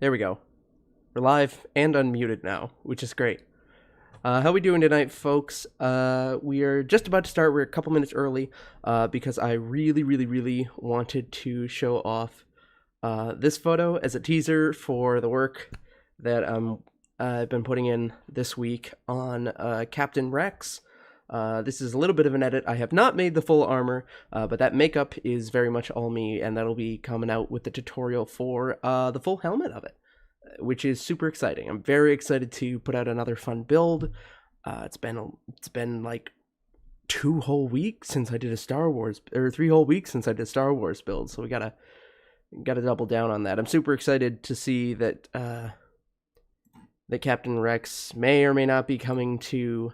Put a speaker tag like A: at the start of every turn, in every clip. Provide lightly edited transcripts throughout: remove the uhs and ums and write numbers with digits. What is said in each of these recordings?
A: There we go. We're live and unmuted now, which is great. How we doing tonight, folks? We are just about to start. We're a couple minutes early because I really wanted to show off this photo as a teaser for the work that I've been putting in this week on Captain Rex. This is a little bit of an edit. I have not made the full armor, but that makeup is very much all me, and that'll be coming out with the tutorial for the full helmet of it, which is super exciting. I'm very excited to put out another fun build. It's been like 2 whole weeks since I did a Star Wars, or 3 whole weeks since I did a Star Wars build, so we gotta double down on that. I'm super excited to see that that Captain Rex may or may not be coming to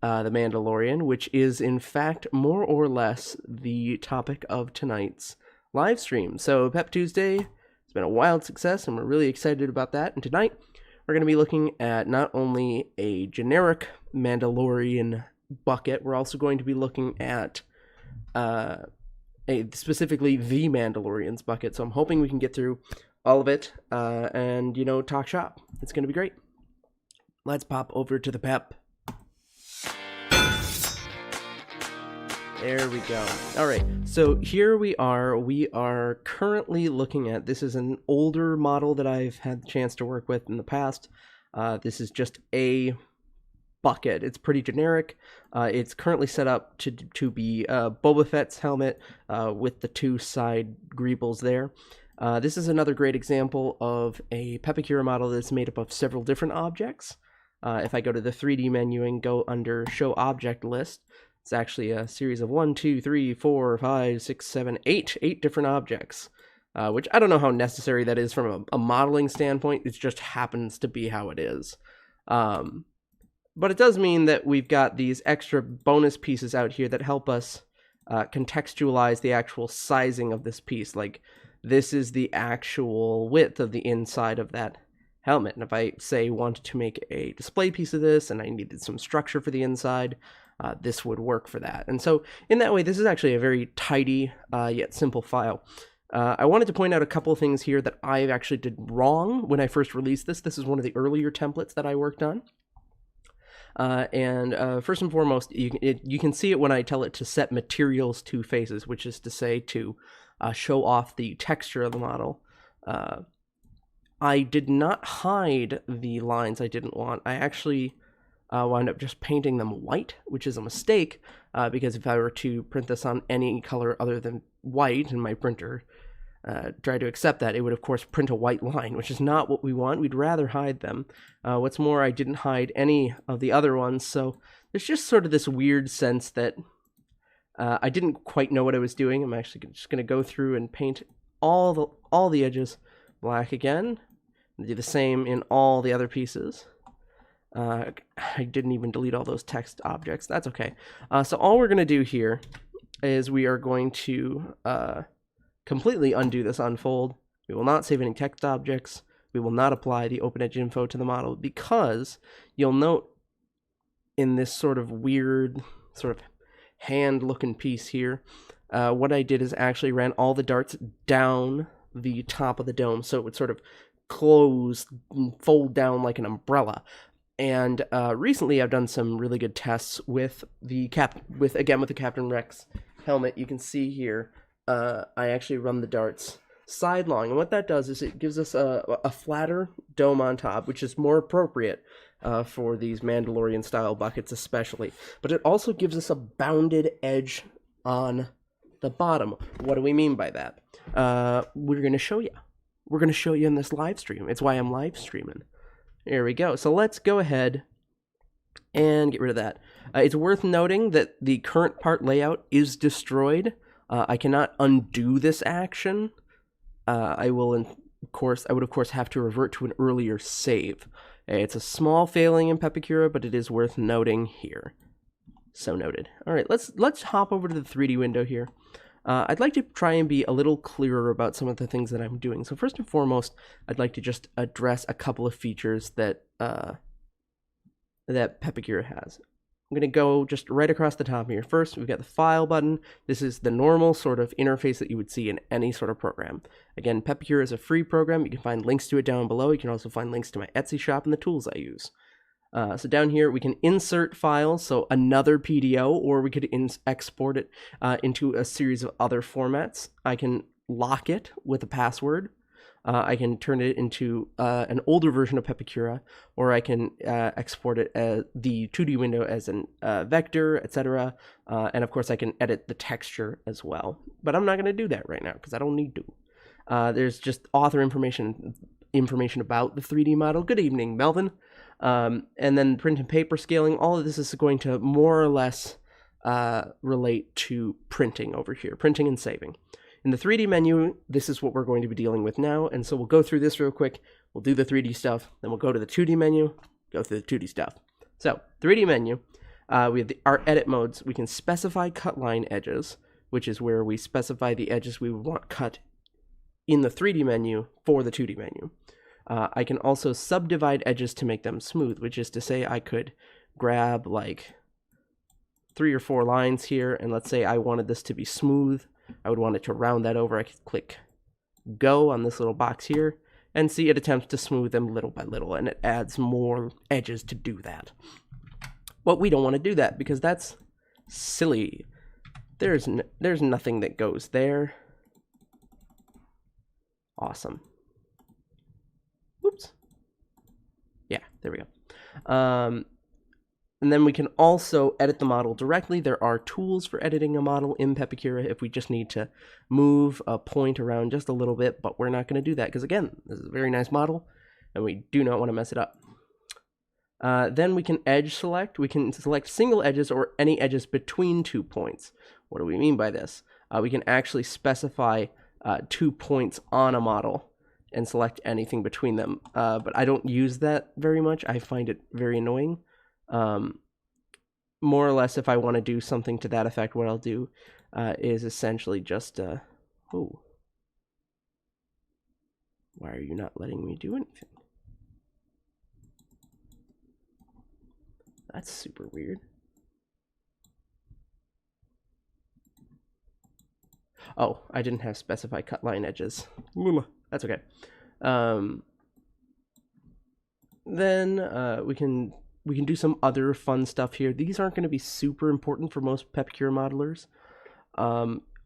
A: The Mandalorian, which is in fact more or less the topic of tonight's live stream. So Pep Tuesday, it's been a wild success and we're really excited about that. And tonight we're going to be looking at not only a generic Mandalorian bucket, we're also going to be looking at specifically the Mandalorian's bucket. So I'm hoping we can get through all of it and, you know, talk shop. It's going to be great. Let's pop over to the Pep. There we go. All right, so here we are. We are currently looking at, this is an older model that I've had the chance to work with in the past. This is just a bucket. It's pretty generic. It's currently set up to be Boba Fett's helmet with the 2 side greebles there. This is another great example of a Pepakura model that's made up of several different objects. If I go to the 3D menu and go under Show Object List, it's actually a series of 1, 2, 3, 4, 5, 6, 7, 8 different objects, which I don't know how necessary that is from a modeling standpoint. It just happens to be how it is. But it does mean that we've got these extra bonus pieces out here that help us contextualize the actual sizing of this piece. Like, this is the actual width of the inside of that helmet. And if I, say, wanted to make a display piece of this and I needed some structure for the inside, this would work for that. And so in that way, this is actually a very tidy yet simple file. I wanted to point out a couple of things here that I actually did wrong when I first released this. This is one of the earlier templates that I worked on. First and foremost, you can see it when I tell it to set materials to faces, which is to say to show off the texture of the model. I did not hide the lines I didn't want. I actually wound up just painting them white, which is a mistake, because if I were to print this on any color other than white, and my printer tried to accept that, it would of course print a white line, which is not what we want. We'd rather hide them. What's more, I didn't hide any of the other ones, so there's just sort of this weird sense that I didn't quite know what I was doing. I'm actually just going to go through and paint all the edges black again, and do the same in all the other pieces. I didn't even delete all those text objects. That's okay. So all we're going to do here is we are going to completely undo this unfold. We will not save any text objects. We will not apply the open edge info to the model, because you'll note in this sort of weird sort of hand looking piece here, what I did is actually ran all the darts down the top of the dome, so it would sort of close and fold down like an umbrella. And recently I've done some really good tests with the Captain Rex helmet. You can see here, I actually run the darts sidelong, and what that does is it gives us a flatter dome on top, which is more appropriate for these Mandalorian style buckets especially. But it also gives us a bounded edge on the bottom. What do we mean by that? We're going to show you. We're going to show you in this live stream. It's why I'm live streaming. There we go. So let's go ahead and get rid of that. It's worth noting that the current part layout is destroyed. I cannot undo this action. I would of course have to revert to an earlier save. It's a small failing in Pepakura, but it is worth noting here. So noted. All right, let's hop over to the 3D window here. I'd like to try and be a little clearer about some of the things that I'm doing. So first and foremost, I'd like to just address a couple of features that that Pepakura has. I'm going to go just right across the top here. First, we've got the File button. This is the normal sort of interface that you would see in any sort of program. Again, Pepakura is a free program. You can find links to it down below. You can also find links to my Etsy shop and the tools I use. So down here, we can insert files, so another PDO, or we could export it into a series of other formats. I can lock it with a password. I can turn it into an older version of Pepakura, or I can export it as the 2D window as a vector, etc. And of course, I can edit the texture as well. But I'm not going to do that right now because I don't need to. There's just author information about the 3D model. Good evening, Melvin. And then print and paper scaling. All of this is going to more or less relate to printing over here, printing and saving. In the 3D menu, this is what we're going to be dealing with now, and so we'll go through this real quick. We'll do the 3D stuff, then we'll go to the 2D menu, go through the 2D stuff. So, 3D menu, we have our edit modes. We can specify cut line edges, which is where we specify the edges we would want cut in the 3D menu for the 2D menu. I can also subdivide edges to make them smooth, which is to say I could grab like 3 or 4 lines here, and let's say I wanted this to be smooth. I would want it to round that over. I could click go on this little box here and see it attempts to smooth them little by little, and it adds more edges to do that. But we don't want to do that because that's silly. There's nothing that goes there. Awesome. Whoops. Yeah, there we go. And then we can also edit the model directly. There are tools for editing a model in Pepakura if we just need to move a point around just a little bit, but we're not going to do that because, again, this is a very nice model, and we do not want to mess it up. Then we can edge select. We can select single edges or any edges between 2 points. What do we mean by this? We can actually specify 2 points on a model and select anything between them, but I don't use that very much. I find it very annoying. More or less, if I want to do something to that effect, what I'll do is essentially just, oh, why are you not letting me do anything? That's super weird. Oh, I didn't have specify cut line edges. That's okay. Then we can do some other fun stuff here. These aren't going to be super important for most Pepakura modelers.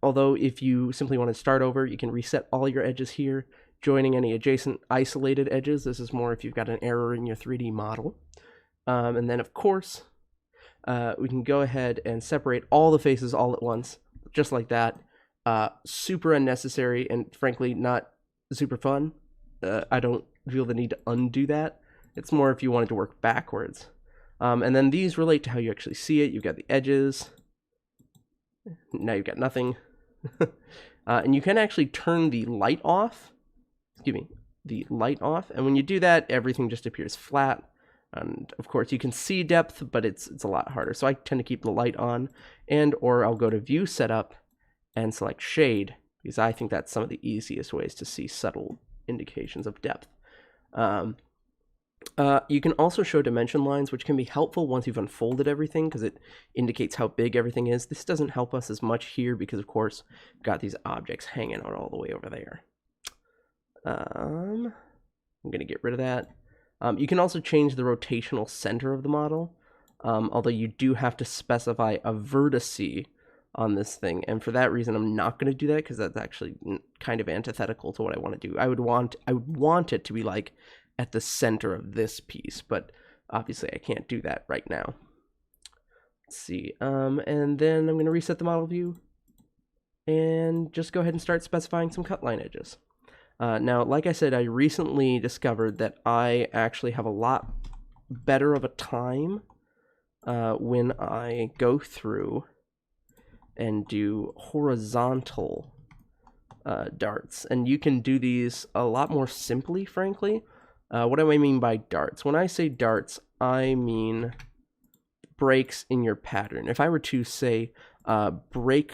A: Although if you simply want to start over, you can reset all your edges here, joining any adjacent isolated edges. This is more if you've got an error in your 3D model. And then, of course, we can go ahead and separate all the faces all at once, just like that. Super unnecessary and, frankly, not super fun. I don't feel the need to undo that. It's more if you wanted to work backwards. And then these relate to how you actually see it. You've got the edges. Now you've got nothing. And you can actually turn the light off. Excuse me, the light off. And when you do that, everything just appears flat. And of course you can see depth, but it's a lot harder. So I tend to keep the light on, and or I'll go to view setup and select shade, because I think that's some of the easiest ways to see subtle indications of depth. You can also show dimension lines, which can be helpful once you've unfolded everything, because it indicates how big everything is. This doesn't help us as much here because, of course, we've got these objects hanging out all the way over there. I'm going to get rid of that. You can also change the rotational center of the model, although you do have to specify a vertice on this thing, and for that reason I'm not going to do that, because that's actually kind of antithetical to what I want to do. I would want it to be like at the center of this piece, but obviously I can't do that right now. Let's see, and then I'm going to reset the model view and just go ahead and start specifying some cut line edges. Now, like I said, I recently discovered that I actually have a lot better of a time when I go through and do horizontal darts. And you can do these a lot more simply, frankly. What do I mean by darts? When I say darts, I mean breaks in your pattern. If I were to say break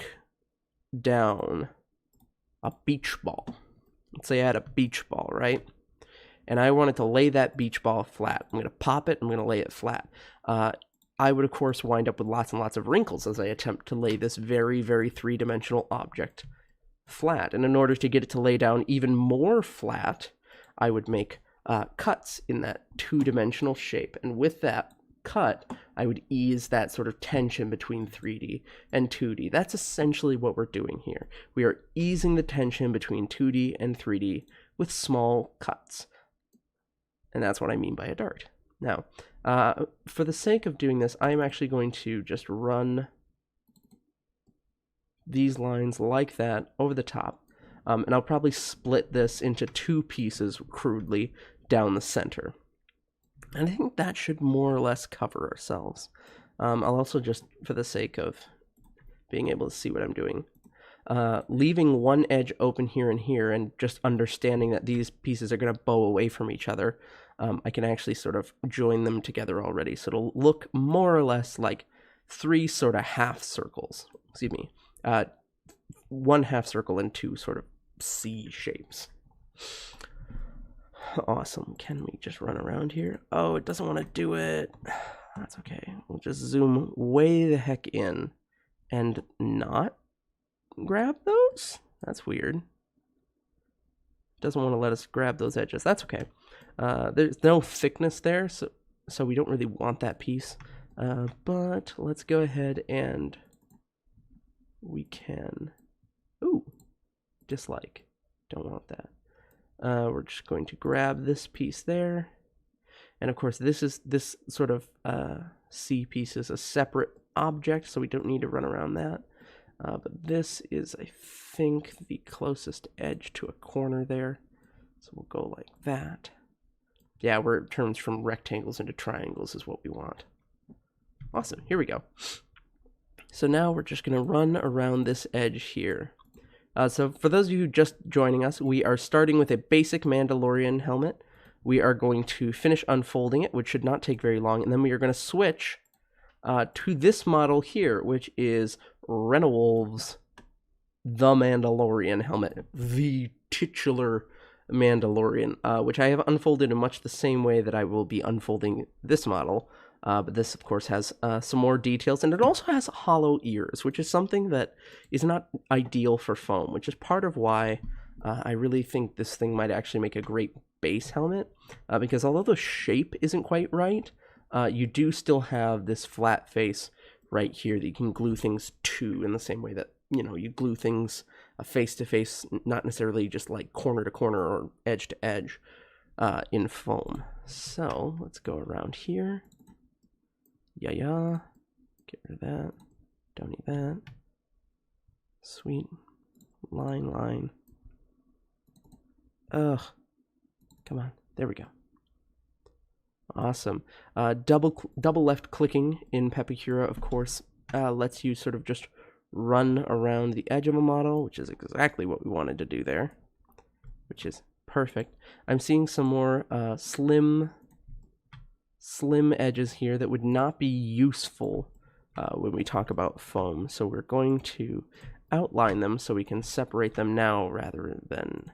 A: down a beach ball, let's say I had a beach ball, right? And I wanted to lay that beach ball flat. I'm going to pop it, I'm going to lay it flat. I would, of course, wind up with lots and lots of wrinkles as I attempt to lay this very, very three-dimensional object flat. And in order to get it to lay down even more flat, I would make cuts in that two-dimensional shape. And with that cut, I would ease that sort of tension between 3D and 2D. That's essentially what we're doing here. We are easing the tension between 2D and 3D with small cuts. And that's what I mean by a dart. Now, for the sake of doing this, I'm actually going to just run these lines like that over the top. And I'll probably split this into two pieces crudely down the center. And I think that should more or less cover ourselves. I'll also just, for the sake of being able to see what I'm doing, leaving one edge open here and here, and just understanding that these pieces are going to bow away from each other, I can actually sort of join them together already. So it'll look more or less like three sort of half circles. Excuse me. One half circle and two sort of C shapes. Awesome. Can we just run around here? Oh, it doesn't want to do it. That's okay. We'll just zoom way the heck in and not grab those? That's weird. Doesn't want to let us grab those edges. That's okay. There's no thickness there, so we don't really want that piece. But let's go ahead and we can... Ooh, dislike. Don't want that. We're just going to grab this piece there. And of course, this sort of C piece is a separate object, so we don't need to run around that. But this is, I think, the closest edge to a corner there. So we'll go like that. Yeah, where it turns from rectangles into triangles is what we want. Awesome, here we go. So now we're just going to run around this edge here. So for those of you just joining us, we are starting with a basic Mandalorian helmet. We are going to finish unfolding it, which should not take very long, and then we are going to switch to this model here, which is Renewolf's The Mandalorian helmet, the titular Mandalorian, which I have unfolded in much the same way that I will be unfolding this model. But this, of course, has some more details, and it also has hollow ears, which is something that is not ideal for foam, which is part of why I really think this thing might actually make a great base helmet, because although the shape isn't quite right, you do still have this flat face right here that you can glue things to in the same way that, you know, you glue things face to face, not necessarily just like corner to corner or edge to edge in foam. So let's go around here. Yeah. Get rid of that. Don't need that. Sweet. Line. Ugh. Come on. There we go. Awesome. Double left clicking in Pepakura, of course, lets you sort of just run around the edge of a model, which is exactly what we wanted to do there, which is perfect. I'm seeing some more slim edges here that would not be useful when we talk about foam. So we're going to outline them so we can separate them now rather than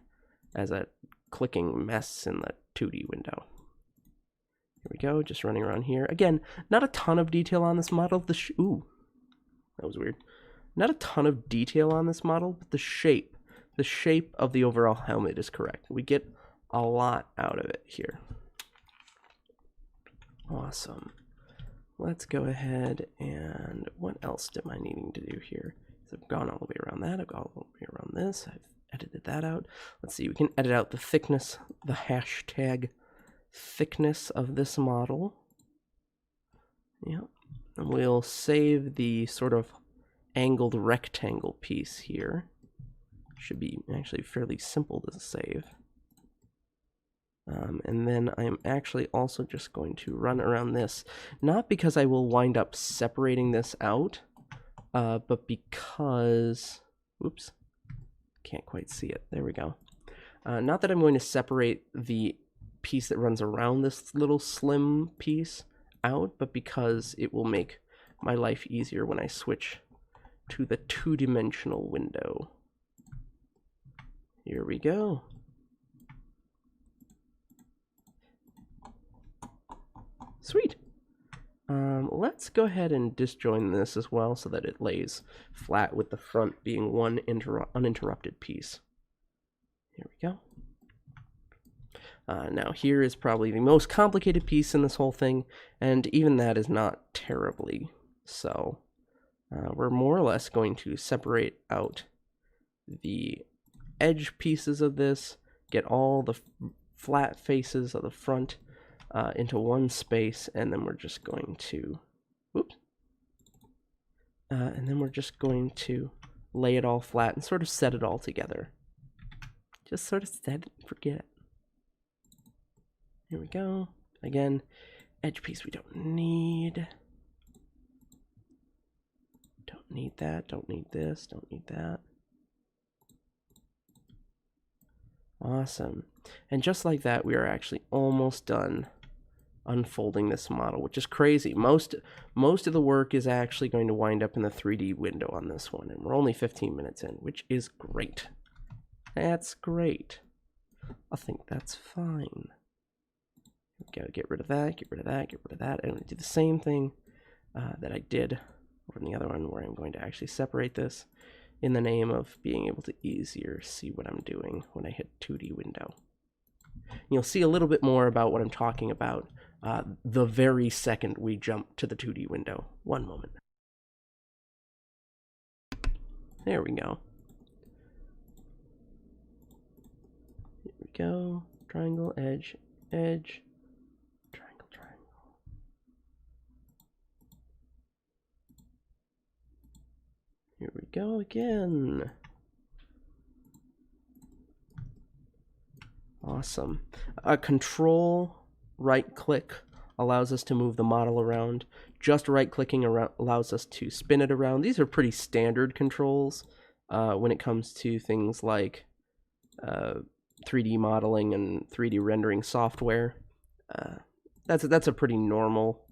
A: as a clicking mess in the 2D window. Here we go, just running around here. Again, not a ton of detail on this model. Ooh, that was weird. Not a ton of detail on this model, but the shape of the overall helmet is correct. We get a lot out of it here. Awesome. Let's go ahead and what else am I needing to do here? So I've gone all the way around that. I've gone all the way around this. I've edited that out. Let's see. We can edit out the thickness, the hashtag thickness of this model. Yeah. And we'll save the sort of angled rectangle piece here. Should be actually fairly simple to save. And then I'm actually also just going to run around this, not because I will wind up separating this out, but because, oops, can't quite see it. There we go. Not that I'm going to separate the piece that runs around this little slim piece out, but because it will make my life easier when I switch to the two-dimensional window. Here we go. Sweet. Let's go ahead and disjoin this as well so that it lays flat with the front being one uninterrupted piece. Here we go. Now here is probably the most complicated piece in this whole thing, and even that is not terribly so. We're more or less going to separate out the edge pieces of this, get all the flat faces of the front into one space, and then we're just going to, and then we're just going to lay it all flat and sort of set it all together. Just sort of set it and forget it. Here we go. Again, edge piece we don't need. Don't need that, don't need this, don't need that. Awesome. And just like that, we are actually almost done unfolding this model, which is crazy. Most of the work is actually going to wind up in the 3D window on this one, and we're only 15 minutes in, which is great. That's great. I think that's fine. Gotta get rid of that, get rid of that, get rid of that. I'm going to do the same thing that I did over in the other one, where I'm going to actually separate this in the name of being able to easier see what I'm doing when I hit 2D window. You'll see a little bit more about what I'm talking about the very second we jump to the 2D window. One moment. There we go. Here we go. Triangle, edge, edge. Triangle, triangle. Here we go again. Awesome. Control right click allows us to move the model around. Just right clicking around allows us to spin it around. These are pretty standard controls when it comes to things like 3D modeling and 3D rendering software. That's a pretty normal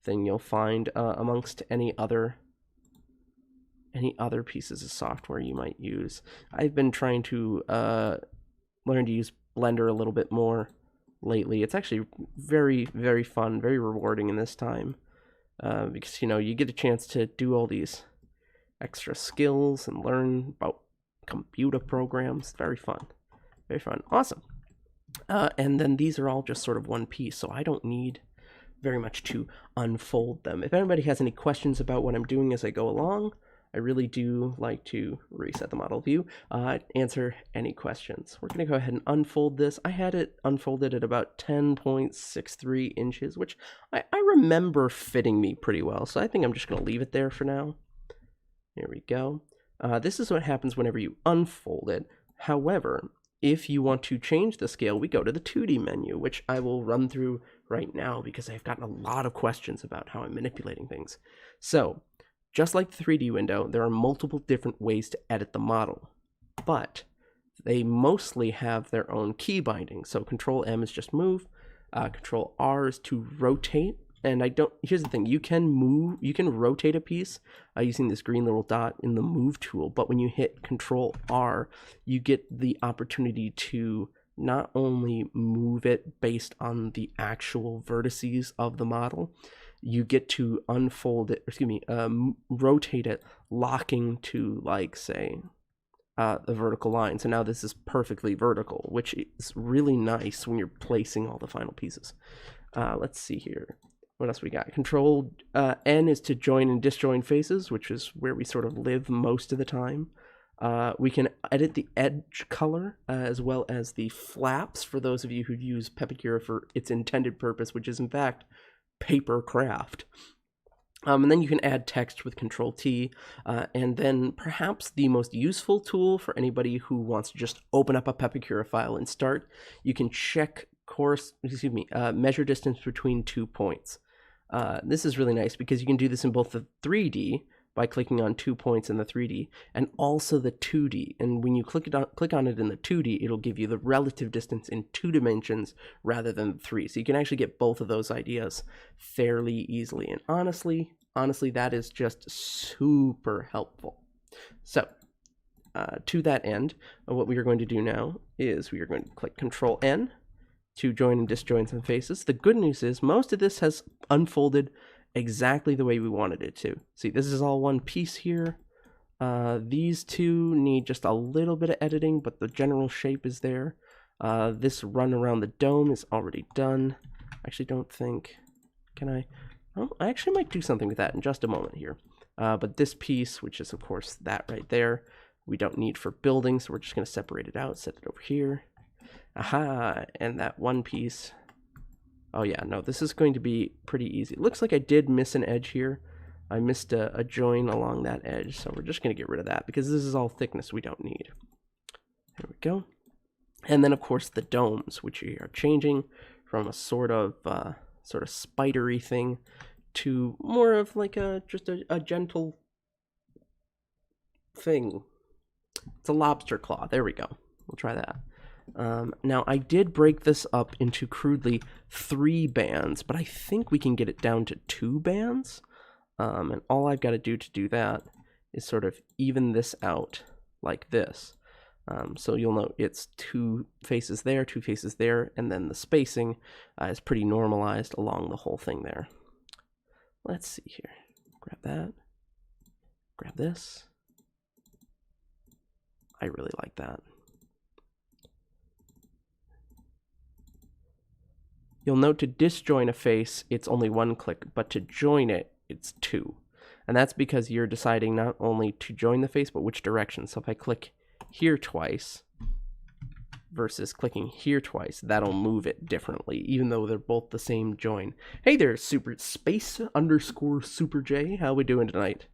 A: thing you'll find amongst any other pieces of software you might use. I've been trying to learn to use Blender a little bit more lately. It's actually very, very fun, very rewarding in this time, because, you know, you get a chance to do all these extra skills and learn about computer programs. Very fun. Very fun. Awesome. And then these are all just sort of one piece, so I don't need very much to unfold them. If anybody has any questions about what I'm doing as I go along, I really do like to reset the model view, answer any questions. We're going to go ahead and unfold this. I had it unfolded at about 10.63 inches, which I remember fitting me pretty well, so I think I'm just going to leave it there for now. There we go. This is what happens whenever you unfold it. However, if you want to change the scale, we go to the 2D menu, which I will run through right now because I've gotten a lot of questions about how I'm manipulating things. So, just like the 3D window, there are multiple different ways to edit the model, but they mostly have their own key binding. So Control M is just move, Control R is to rotate, and here's the thing, you can rotate a piece using this green little dot in the move tool, but when you hit Control R, you get the opportunity to not only move it based on the actual vertices of the model, you get to unfold it, rotate it, locking to, like, say, the vertical line. So now this is perfectly vertical, which is really nice when you're placing all the final pieces. Let's see here. What else we got? Control N is to join and disjoin faces, which is where we sort of live most of the time. We can edit the edge color as well as the flaps for those of you who use Pepakura for its intended purpose, which is in fact paper craft. And then you can add text with Control T, and then perhaps the most useful tool for anybody who wants to just open up a Pepakura file and start, you can check measure distance between 2 points. This is really nice because you can do this in both the 3D by clicking on 2 points in the 3D and also the 2D. And when you click on it in the 2D, it'll give you the relative distance in 2 dimensions rather than 3. So you can actually get both of those ideas fairly easily. And honestly, that is just super helpful. So to that end, what we are going to do now is we are going to click Control N to join and disjoin some faces. The good news is most of this has unfolded exactly the way we wanted it to. See, this is all one piece here. These two need just a little bit of editing, but the general shape is there. This run around the dome is already done. I actually don't think... Can I... Oh, I actually might do something with that in just a moment here. But this piece, which is of course that right there, we don't need for building, so we're just going to separate it out, set it over here. Aha! And that one piece... Oh yeah, no, this is going to be pretty easy. It looks like I did miss an edge here. I missed a join along that edge, so we're just going to get rid of that because this is all thickness we don't need. There we go. And then of course the domes, which we are changing from a sort of spidery thing to more of like just a gentle thing. It's a lobster claw. There we go. We'll try that. Now I did break this up into crudely 3 bands, but I think we can get it down to 2 bands. And all I've got to do that is sort of even this out like this. So you'll note it's 2 faces there, 2 faces there, and then the spacing is pretty normalized along the whole thing there. Let's see here. Grab that. Grab this. I really like that. You'll note to disjoin a face, it's only 1 click, but to join it, it's 2. And that's because you're deciding not only to join the face, but which direction. So if I click here twice versus clicking here twice, that'll move it differently, even though they're both the same join. Hey there, Super J. How we doing tonight?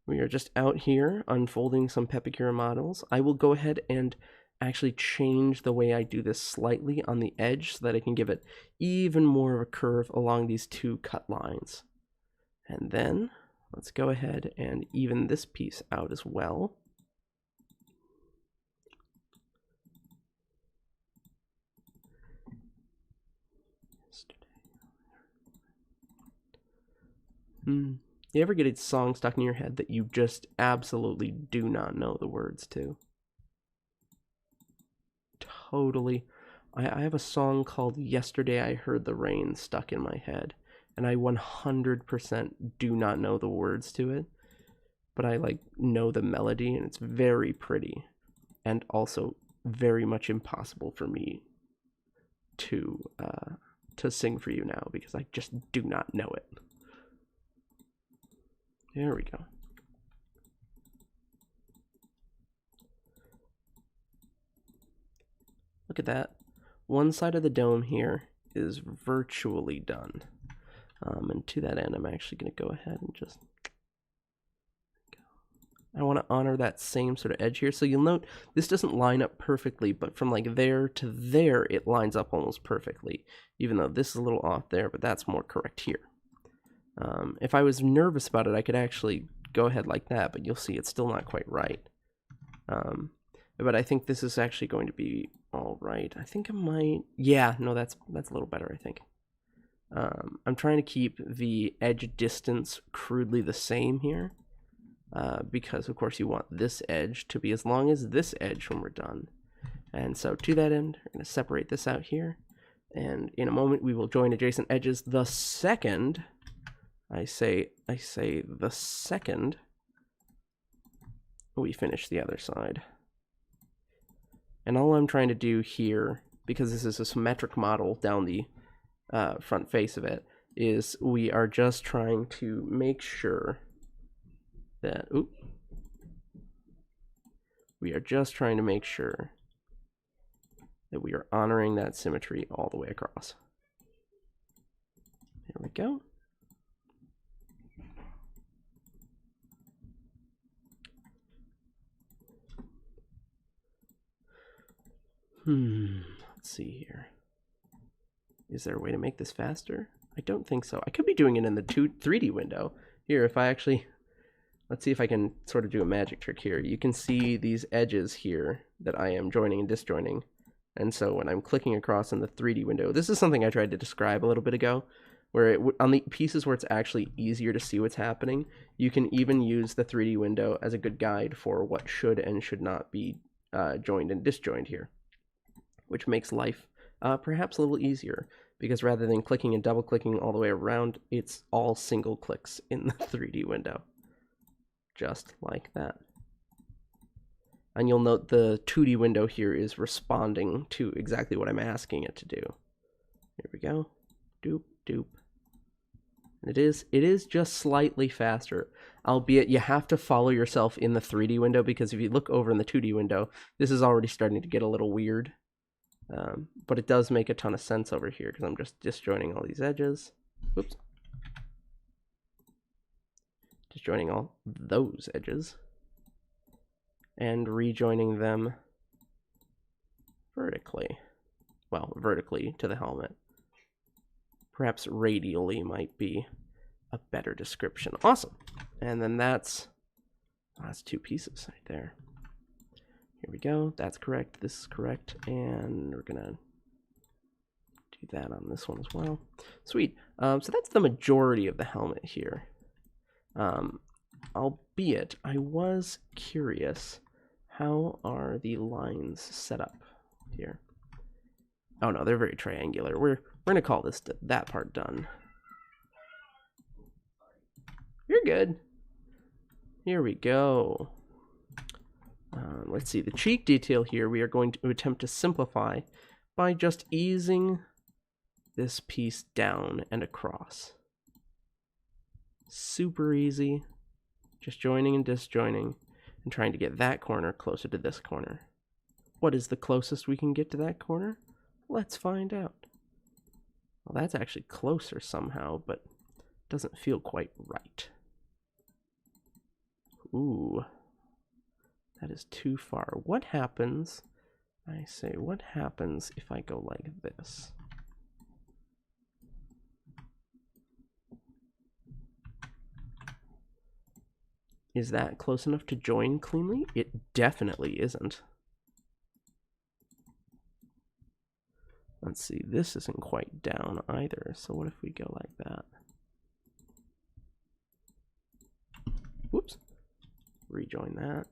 A: We are just out here unfolding some Pepakura models. I will go ahead and actually change the way I do this slightly on the edge so that I can give it even more of a curve along these 2 cut lines. And then let's go ahead and even this piece out as well. You ever get a song stuck in your head that you just absolutely do not know the words to? Totally. I have a song called Yesterday I Heard the Rain stuck in my head, and I 100% do not know the words to it, but I know the melody, and it's very pretty, and also very much impossible for me to sing for you now because I just do not know it. There we go. Look at that. One side of the dome here is virtually done. And to that end, I'm actually going to go ahead and just... I want to honor that same sort of edge here. So you'll note this doesn't line up perfectly, but from there to there, it lines up almost perfectly. Even though this is a little off there, but that's more correct here. If I was nervous about it, I could actually go ahead like that, but you'll see it's still not quite right. But I think this is actually going to be all right. I think I might... Yeah, no, that's a little better, I think. I'm trying to keep the edge distance crudely the same here, because, of course, you want this edge to be as long as this edge when we're done. And so to that end, we're going to separate this out here, and in a moment we will join adjacent edges the second... I say the second we finish the other side. And all I'm trying to do here, because this is a symmetric model down the front face of it, is we are just trying to make sure that, we are just trying to make sure that we are honoring that symmetry all the way across. There we go. Let's see here. Is there a way to make this faster? I don't think so. I could be doing it in the 3D window. Here, if I actually... Let's see if I can sort of do a magic trick here. You can see these edges here that I am joining and disjoining. And so when I'm clicking across in the 3D window, this is something I tried to describe a little bit ago, where on the pieces where it's actually easier to see what's happening, you can even use the 3D window as a good guide for what should and should not be joined and disjoined here, which makes life perhaps a little easier. because rather than clicking and double clicking all the way around, it's all single clicks in the 3D window. Just like that. And you'll note the 2D window here is responding to exactly what I'm asking it to do. Here we go. Doop, doop. It is just slightly faster, albeit you have to follow yourself in the 3D window, because if you look over in the 2D window, this is already starting to get a little weird. But it does make a ton of sense over here, because I'm just disjoining all these edges. Oops. Disjoining all those edges. And rejoining them vertically. Well, vertically to the helmet. Perhaps radially might be a better description. Awesome. And then that's 2 pieces right there. Here we go. That's correct. This is correct. And we're going to do that on this one as well. Sweet. So that's the majority of the helmet here. Albeit, I was curious, how are the lines set up here? Oh no, they're very triangular. We're going to call this that part done. You're good. Here we go. Let's see, the cheek detail here we are going to attempt to simplify by just easing this piece down and across. Super easy. Just joining and disjoining and trying to get that corner closer to this corner. What is the closest we can get to that corner? Let's find out. Well, that's actually closer somehow, but doesn't feel quite right. Ooh, that is too far. What happens, I say, what happens if I go like this? Is that close enough to join cleanly? It definitely isn't. Let's see, this isn't quite down either, so what if we go like that? Whoops. Rejoin that.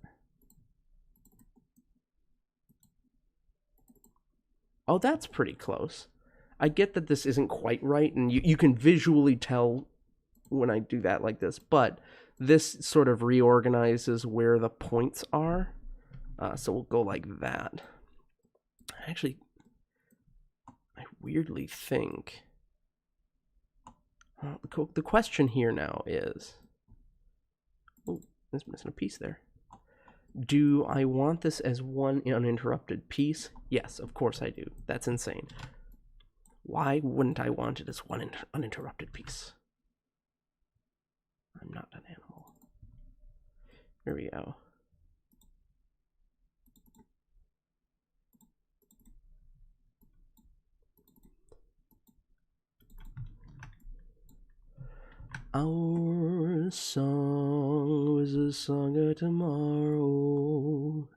A: Oh, that's pretty close. I get that this isn't quite right, and you can visually tell when I do that like this, but this sort of reorganizes where the points are. So we'll go like that. Actually, I weirdly think... the question here now is... Oh, it's missing a piece there. Do I want this as one uninterrupted piece? Yes, of course I do. That's insane. Why wouldn't I want it as one uninterrupted piece? I'm not an animal. Here we go. Our song was a song of tomorrow.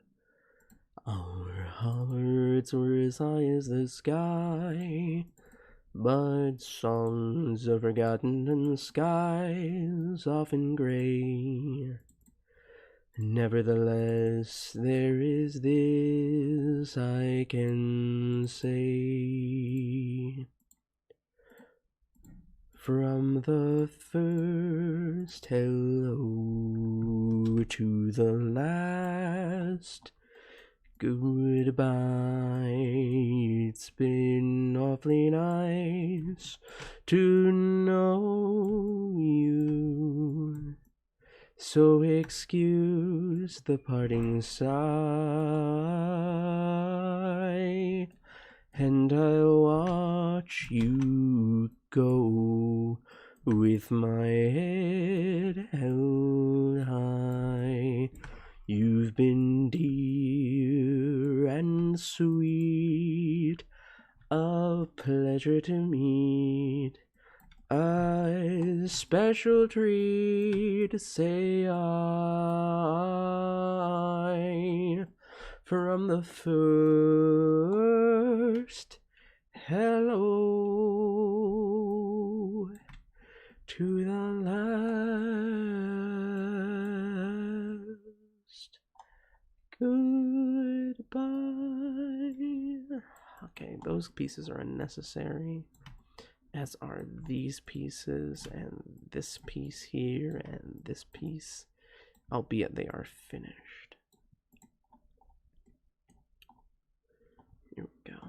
A: Our hearts were as high as the sky. But songs are forgotten and skies often gray. Nevertheless, there is this I can say. From the first hello to the last goodbye, it's been awfully nice to know you. So excuse the parting sigh, and I'll watch you go with my head held high. You've been dear and sweet, a pleasure to meet, a special treat, say I. From the first hello to the last goodbye. Okay, those pieces are unnecessary. as are these pieces and this piece here and this piece, albeit they are finished. Here we go.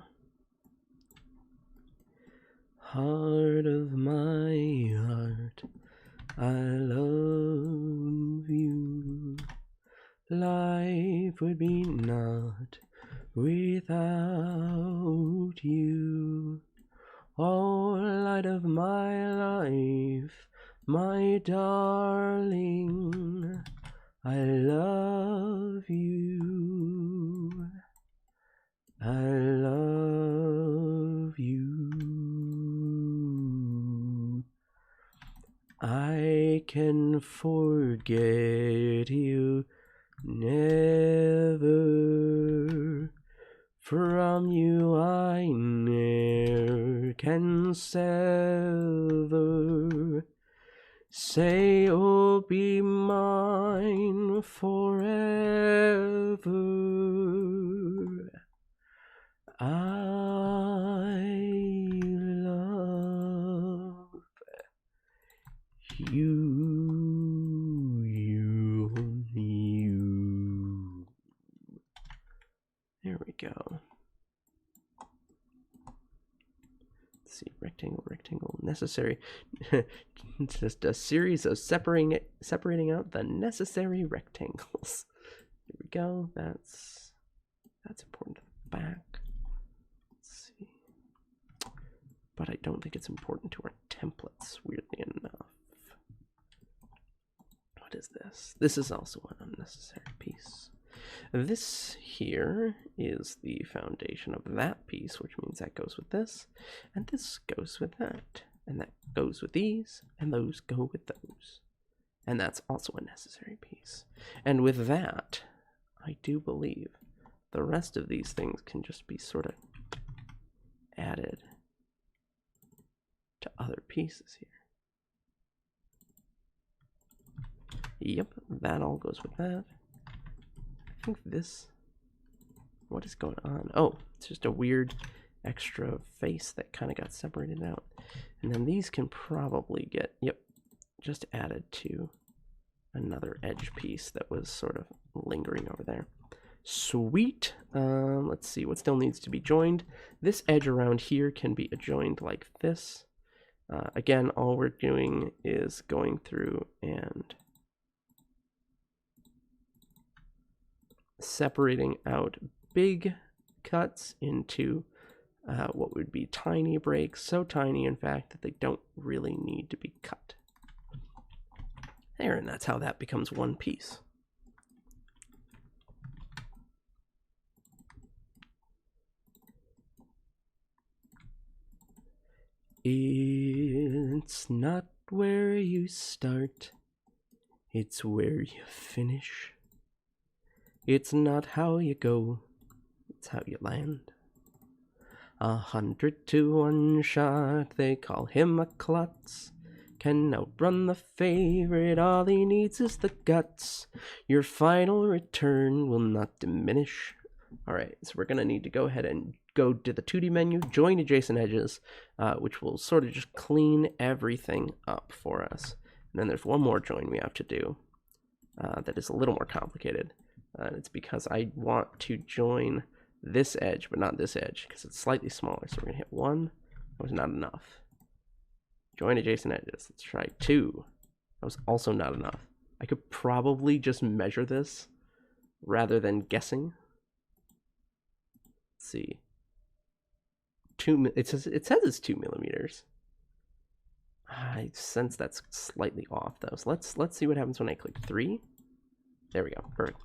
A: Heart of my heart, I love you. Life would be naught without you. Oh, light of my life, my darling, I love you. I love you. I can forget you never. From you I ne'er can sever. Say, oh, be mine forever. I love you, you. There we go. Let's see, rectangle, rectangle, necessary. Just a series of separating out the necessary rectangles. Here we go. That's important to the back. Let's see. But I don't think it's important to our templates, weirdly enough. What is this? This is also an unnecessary piece. This here is the foundation of that piece, which means that goes with this, and this goes with that, and that goes with these, and those go with those. And that's also a necessary piece. And with that, I do believe the rest of these things can just be sort of added to other pieces here. Yep, that all goes with that. I think this, what is going on? Oh, it's just a weird extra face that kind of got separated out. And then these can probably get, yep, just added to another edge piece that was sort of lingering over there. Sweet. Let's see what still needs to be joined. This edge around here can be adjoined like this. Again, all we're doing is going through and separating out big cuts into what would be tiny breaks, so tiny in fact that they don't really need to be cut. There, and that's how that becomes one piece. It's not where you start, it's where you finish. It's not how you go, it's how you land. 100 to 1 shot, they call him a klutz. Can outrun the favorite, all he needs is the guts. Your final return will not diminish. Alright, so we're going to need to go ahead and go to the 2D menu, join adjacent edges, which will sort of just clean everything up for us. And then there's one more join we have to do that is a little more complicated. It's because I want to join this edge, but not this edge, because it's slightly smaller. So we're going to hit 1. That was not enough. Join adjacent edges. Let's try 2. That was also not enough. I could probably just measure this rather than guessing. Let's see. It says it's 2 millimeters. I sense that's slightly off though. So let's see what happens when I click 3. There we go. Perfect.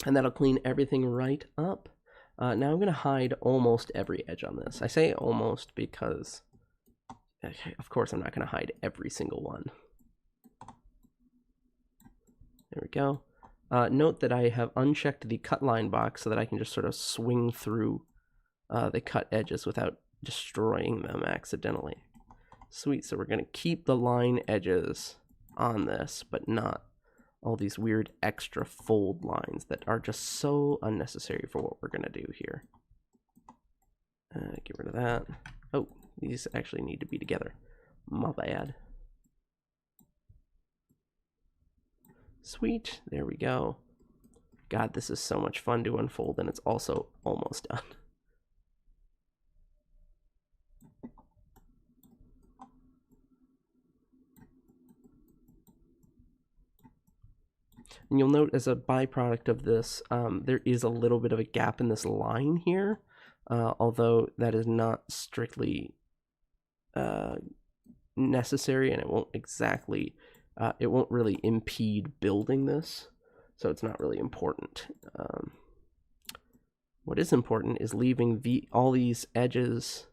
A: And that'll clean everything right up. Now I'm going to hide almost every edge on this. I say almost because, of course, I'm not going to hide every single one. There we go. Note that I have unchecked the cut line box so that I can just sort of swing through the cut edges without destroying them accidentally. Sweet, so we're going to keep the line edges on this, but not all these weird extra fold lines that are just so unnecessary for what we're going to do here. Get rid of that. Oh, these actually need to be together. My bad. Sweet, there we go. God, this is so much fun to unfold, and it's also almost done. And you'll note as a byproduct of this, there is a little bit of a gap in this line here, although that is not strictly necessary, and it won't exactly, it won't really impede building this, so it's not really important. What is important is leaving all these edges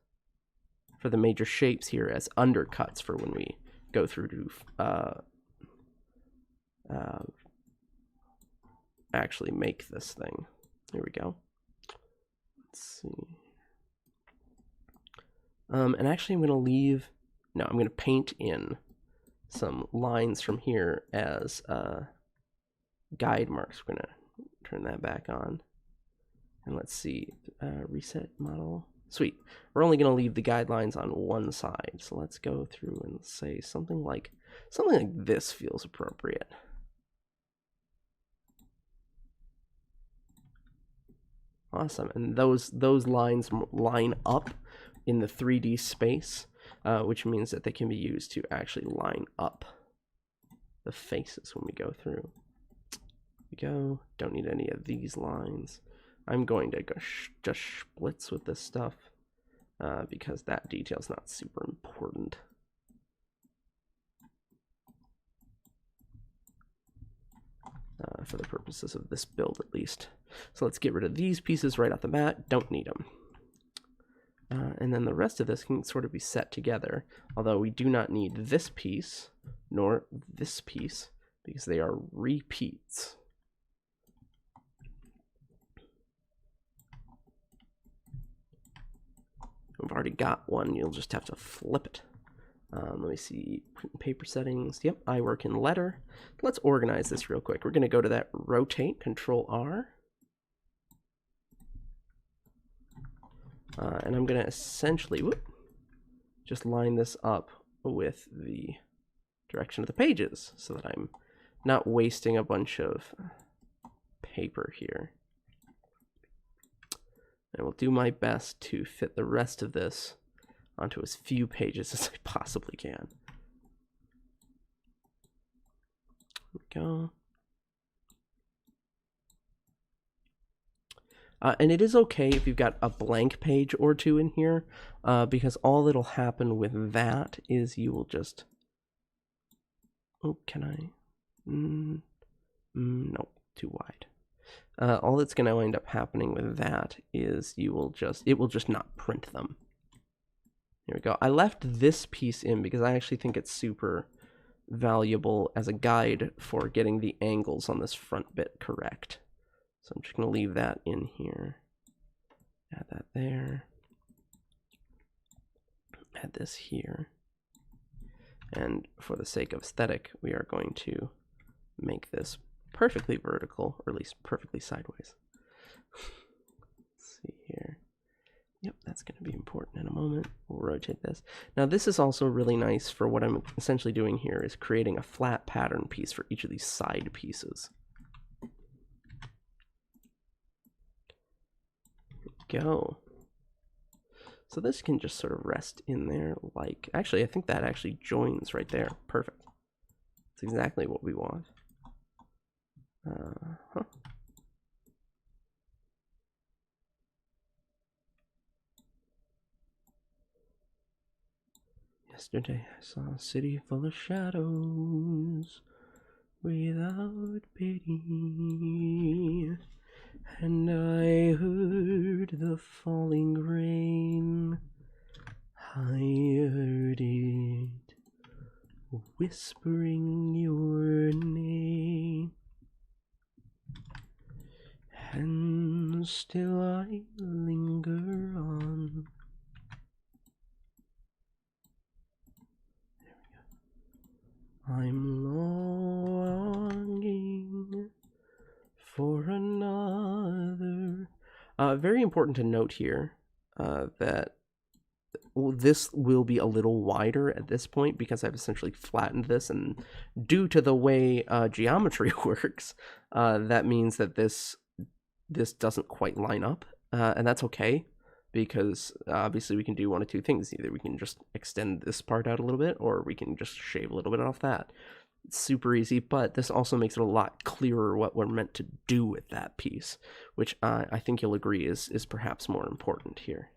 A: for the major shapes here as undercuts for when we go through to actually make this thing. Here we go. Let's see. And actually I'm going to leave, no, I'm going to paint in some lines from here as guide marks. We're going to turn that back on. And let's see, reset model. Sweet. We're only going to leave the guidelines on one side. So let's go through and say something like this feels appropriate. Awesome, and those lines line up in the 3D space, which means that they can be used to actually line up the faces when we go through. Here we go. Don't need any of these lines. I'm going to go just splits with this stuff because that detail's not super important. For the purposes of this build at least. So let's get rid of these pieces right off the bat. Don't need them. And then the rest of this can sort of be set together, although we do not need this piece nor this piece because they are repeats. We've already got one, you'll just have to flip it. Let me see, print and paper settings. Yep, I work in letter. Let's organize this real quick. We're going to go to that rotate, Control R. And I'm going to essentially just line this up with the direction of the pages so that I'm not wasting a bunch of paper here. I will do my best to fit the rest of this onto as few pages as I possibly can. There we go. And it is okay if you've got a blank page or two in here, because all that'll happen with that is you will just... Oh, can I? No, too wide. All that's going to wind up happening with that is it will just not print them. Here we go. I left this piece in because I actually think it's super valuable as a guide for getting the angles on this front bit correct. So I'm just going to leave that in here. Add that there. Add this here. And for the sake of aesthetic, we are going to make this perfectly vertical, or at least perfectly sideways. Let's see here. Yep, that's going to be important in a moment. We'll rotate this. Now this is also really nice for what I'm essentially doing here is creating a flat pattern piece for each of these side pieces. Here we go. So this can just sort of rest in there like, actually I think that actually joins right there. Perfect. That's exactly what we want. Yesterday I saw a city full of shadows without pity, and I heard the falling rain. I heard it whispering your name, and still I linger on. I'm longing for another. Very important to note here that this will be a little wider at this point because I've essentially flattened this, and due to the way geometry works, that means that this doesn't quite line up, and that's okay, because obviously we can do one of two things. Either we can just extend this part out a little bit, or we can just shave a little bit off that. It's super easy, but this also makes it a lot clearer what we're meant to do with that piece, which I think you'll agree is perhaps more important here.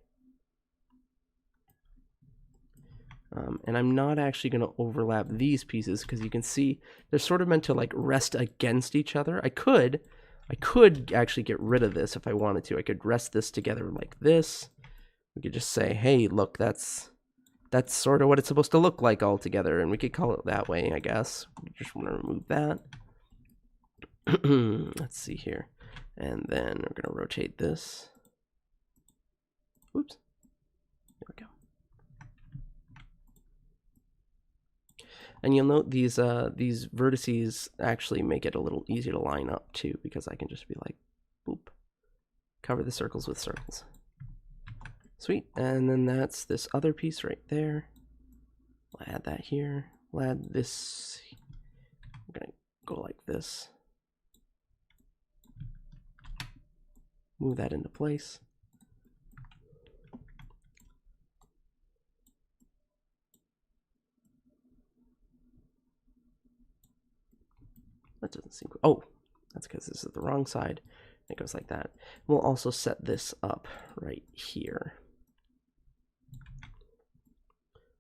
A: And I'm not actually going to overlap these pieces because you can see they're sort of meant to like rest against each other. I could actually get rid of this if I wanted to. I could rest this together like this. We could just say, hey, look, that's sort of what it's supposed to look like all together, and we could call it that way, I guess. We just want to remove that. Let's see here. And then we're going to rotate this. Oops. There we go. And you'll note these vertices actually make it a little easier to line up too, because I can just be like, boop, cover the circles with circles. Sweet. And then that's this other piece right there. We'll add that here. We'll add this. I'm gonna go like this. Move that into place. That doesn't seem... Oh, that's because this is the wrong side. It goes like that. We'll also set this up right here.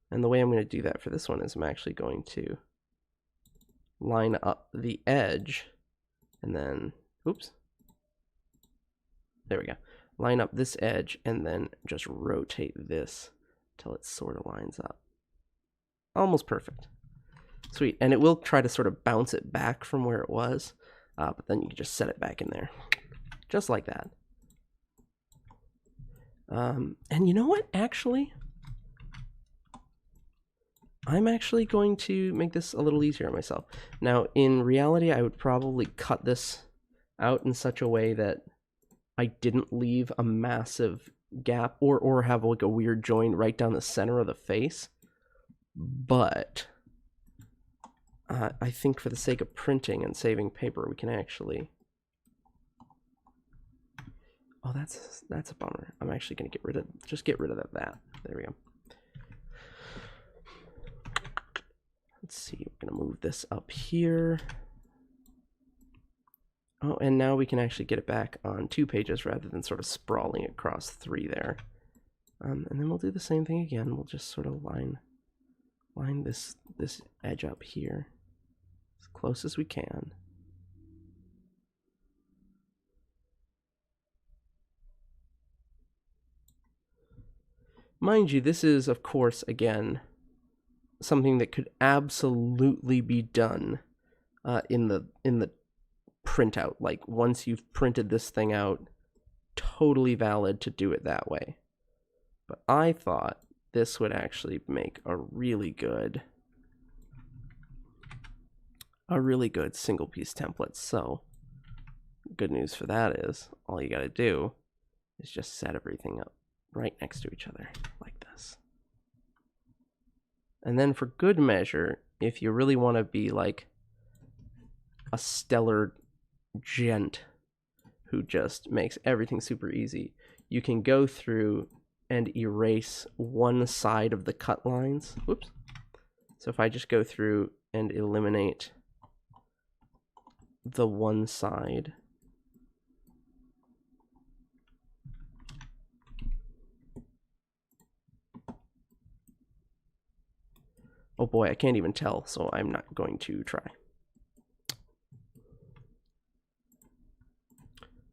A: And the way I'm going to do that for this one is I'm actually going to line up the edge and then, oops, there we go. Line up this edge and then just rotate this till it sort of lines up. Almost perfect. Sweet. And it will try to sort of bounce it back from where it was, but then you can just set it back in there. Just like that. And you know what, actually? I'm actually going to make this a little easier on myself. Now, in reality, I would probably cut this out in such a way that I didn't leave a massive gap or have like a weird join right down the center of the face. But I think for the sake of printing and saving paper, we can actually... Oh, that's a bummer. I'm actually going to get rid of that. There we go. Let's see, we're going to move this up here. Oh, and now we can actually get it back on 2 pages rather than sort of sprawling across 3 there. And then we'll do the same thing again. We'll just sort of line this edge up here as close as we can. Mind you, this is, of course, again, something that could absolutely be done in the printout. Like, once you've printed this thing out, totally valid to do it that way. But I thought this would actually make a really good single piece template. So, good news for that is, all you gotta do is just set everything up right next to each other, like this. And then for good measure, if you really want to be like a stellar gent who just makes everything super easy, you can go through and erase one side of the cut lines. Whoops. So if I just go through and eliminate the one side, oh boy, I can't even tell, so I'm not going to try.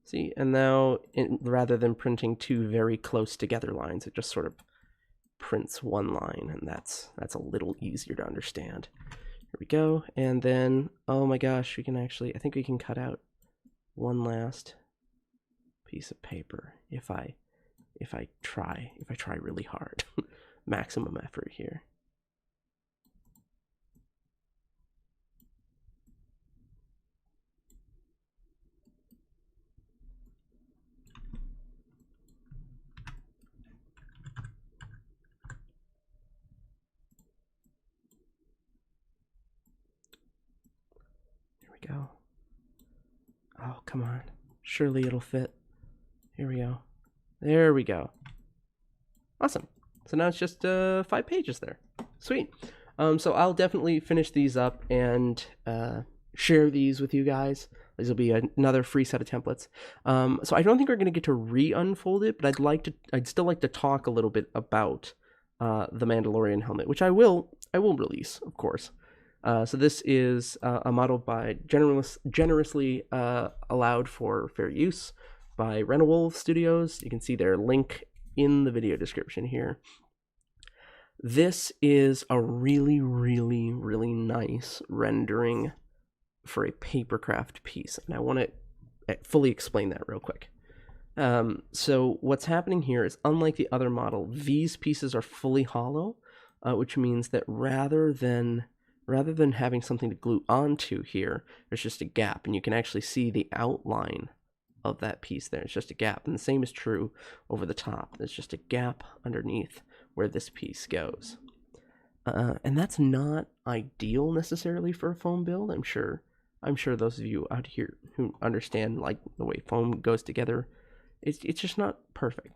A: See, and now rather than printing 2 very close together lines, it just sort of prints one line, and that's a little easier to understand. Here we go, and then, oh my gosh, we can actually, I think we can cut out one last piece of paper if I try really hard. Maximum effort here. go? Oh, come on. Surely it'll fit. Here we go. There we go. Awesome. So now it's just 5 pages there. Sweet. So I'll definitely finish these up and share these with you guys. These will be another free set of templates. So I don't think we're going to get to re-unfold it, but I'd still like to talk a little bit about the Mandalorian helmet, which I will release, of course. So this is a model by generously allowed for fair use by Renewolf Studios. You can see their link in the video description here. This is a really, really, really nice rendering for a papercraft piece, and I want to fully explain that real quick. So what's happening here is, unlike the other model, these pieces are fully hollow, which means that rather than having something to glue onto here, there's just a gap, and you can actually see the outline of that piece there. It's just a gap, and the same is true over the top. There's just a gap underneath where this piece goes. And that's not ideal necessarily for a foam build. I'm sure those of you out here who understand like the way foam goes together, it's just not perfect.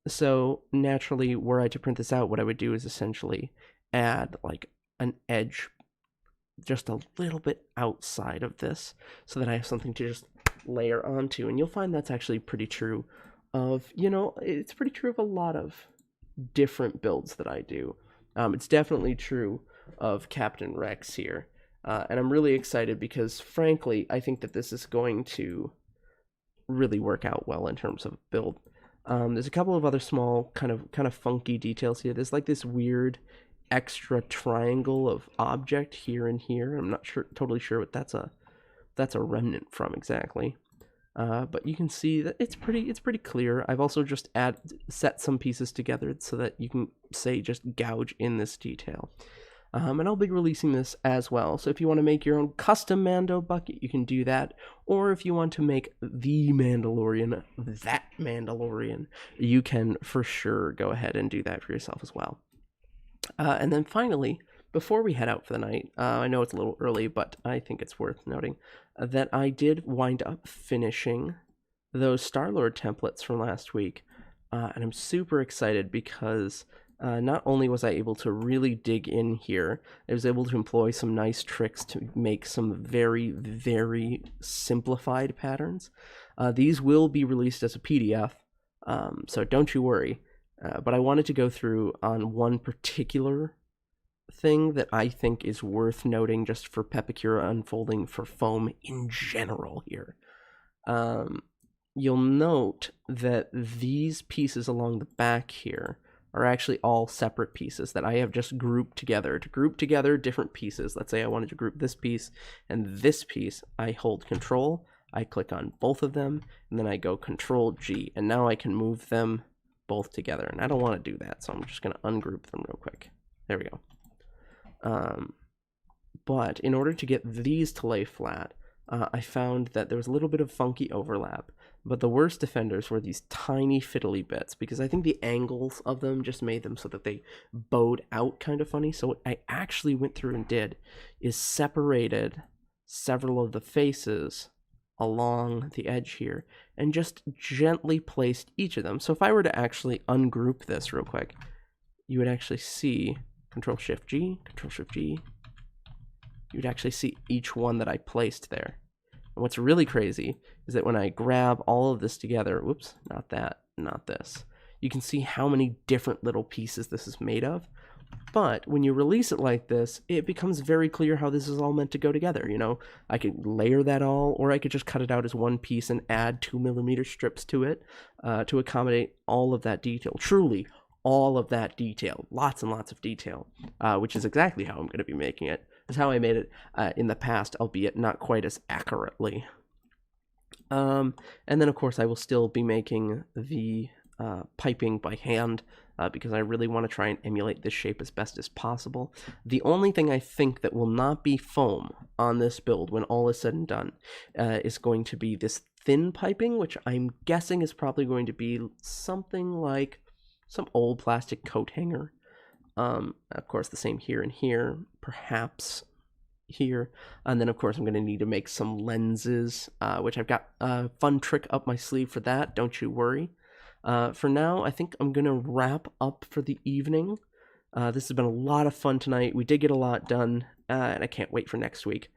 A: So naturally, were I to print this out, what I would do is essentially add like an edge just a little bit outside of this so that I have something to just layer onto. And you'll find that's actually pretty true of, it's pretty true of a lot of different builds that I do. It's definitely true of Captain Rex here. And I'm really excited because, frankly, I think that this is going to really work out well in terms of build. There's a couple of other small kind of funky details here. There's like this weird extra triangle of object here and here. I'm not totally sure what that's a remnant from exactly. But you can see that it's pretty clear. I've also just set some pieces together so that you can just gouge in this detail. And I'll be releasing this as well. So if you want to make your own custom Mando bucket, you can do that. Or if you want to make the Mandalorian, that Mandalorian, you can for sure go ahead and do that for yourself as well. And then finally, before we head out for the night, I know it's a little early, but I think it's worth noting that I did wind up finishing those Star-Lord templates from last week. And I'm super excited because not only was I able to really dig in here, I was able to employ some nice tricks to make some very, very simplified patterns. These will be released as a PDF, so don't you worry. But I wanted to go through on one particular thing that I think is worth noting just for Pepakura unfolding for foam in general here. You'll note that these pieces along the back here are actually all separate pieces that I have just grouped together. To group together different pieces, let's say I wanted to group this piece and this piece, I hold Control, I click on both of them, and then I go Control G, and now I can move them both together, and I don't want to do that, so I'm just going to ungroup them real quick. There we go. But in order to get these to lay flat, I found that there was a little bit of funky overlap, but the worst offenders were these tiny fiddly bits, because I think the angles of them just made them so that they bowed out kind of funny. So what I actually went through and did is separated several of the faces along the edge here and just gently placed each of them. So if I were to actually ungroup this real quick, you would actually see Control-Shift-G, Control-Shift-G. You'd actually see each one that I placed there. And what's really crazy is that when I grab all of this together, whoops, not that, not this, you can see how many different little pieces this is made of. But when you release it like this, it becomes very clear how this is all meant to go together. I could layer that all, or I could just cut it out as one piece and add 2mm strips to it to accommodate all of that detail. Truly, all of that detail. Lots and lots of detail, which is exactly how I'm going to be making it. It's how I made it in the past, albeit not quite as accurately. And then, of course, I will still be making the piping by hand, because I really want to try and emulate this shape as best as possible. The only thing I think that will not be foam on this build when all is said and done is going to be this thin piping, which I'm guessing is probably going to be something like some old plastic coat hanger. Of course, the same here and here, perhaps here. And then, of course, I'm going to need to make some lenses, which I've got a fun trick up my sleeve for that. Don't you worry. For now, I think I'm going to wrap up for the evening. This has been a lot of fun tonight. We did get a lot done, and I can't wait for next week.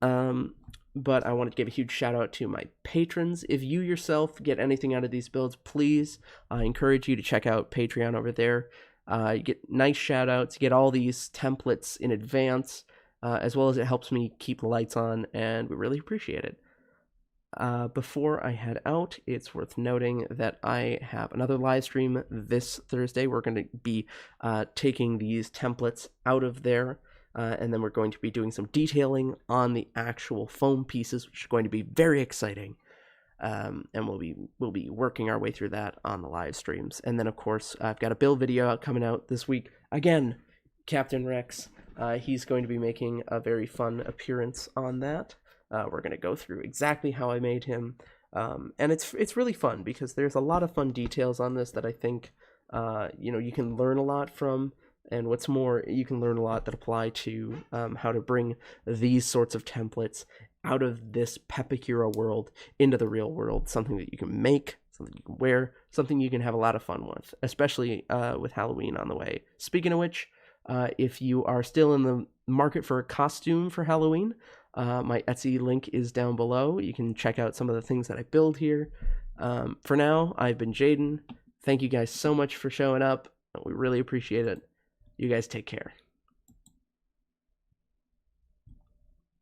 A: But I wanted to give a huge shout out to my patrons. If you yourself get anything out of these builds, please, I encourage you to check out Patreon over there. You get nice shout outs, you get all these templates in advance, as well as it helps me keep the lights on, and we really appreciate it. Before I head out, it's worth noting that I have another live stream this Thursday. We're going to be taking these templates out of there, and then we're going to be doing some detailing on the actual foam pieces, which is going to be very exciting. And we'll be working our way through that on the live streams. And then, of course, I've got a build video coming out this week. Again, Captain Rex. He's going to be making a very fun appearance on that. We're going to go through exactly how I made him. And it's really fun because there's a lot of fun details on this that I think you can learn a lot from. And what's more, you can learn a lot that apply to how to bring these sorts of templates out of this Pepakura world into the real world. Something that you can make, something you can wear, something you can have a lot of fun with, especially with Halloween on the way. Speaking of which, if you are still in the market for a costume for Halloween, my Etsy link is down below. You can check out some of the things that I build here. For now, I've been Jaden. Thank you guys so much for showing up. We really appreciate it. You guys take care.